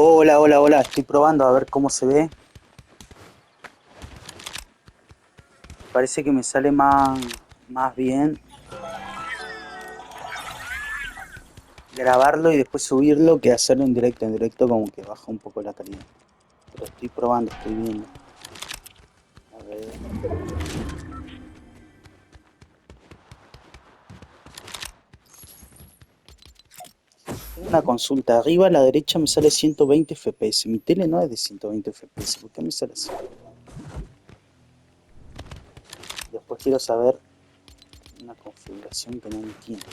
Hola, hola, hola, estoy probando a ver cómo se ve. Parece que me sale más bien grabarlo y después subirlo que hacerlo en directo. En directo como que baja un poco la calidad. Pero estoy probando, estoy viendo. A ver. Tengo una consulta. Arriba a la derecha me sale 120 FPS. Mi tele no es de 120 FPS. ¿Por qué me sale así? Después quiero saber una configuración que no entiendo.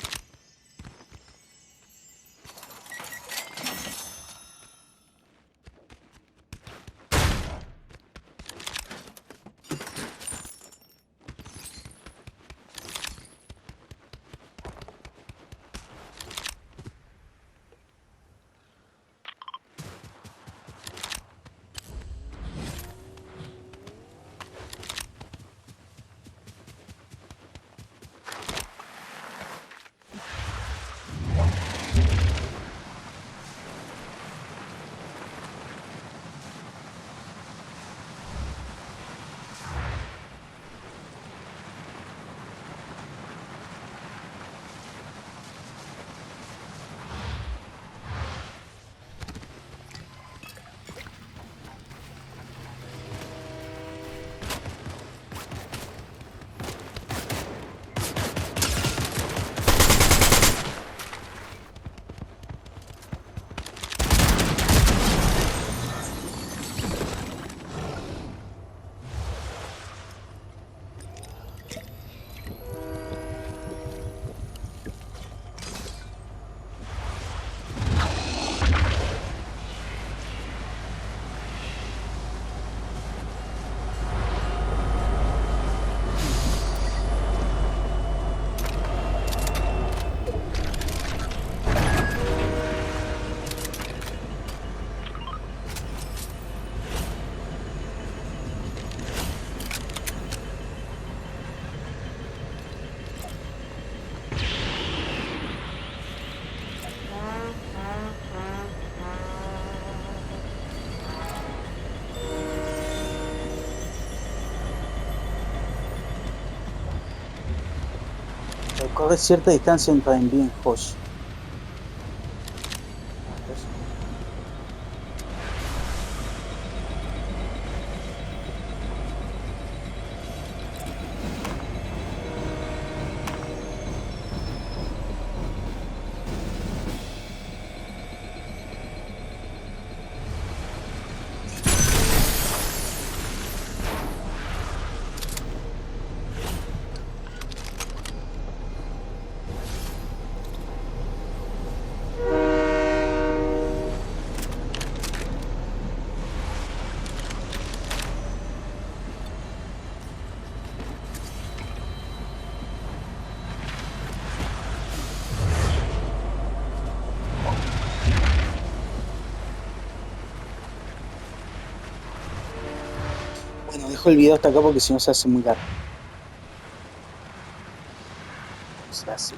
Corre cierta distancia entra en bien Hosh. A ver. Bueno, dejo el video hasta acá porque si no se hace muy largo. Se hace.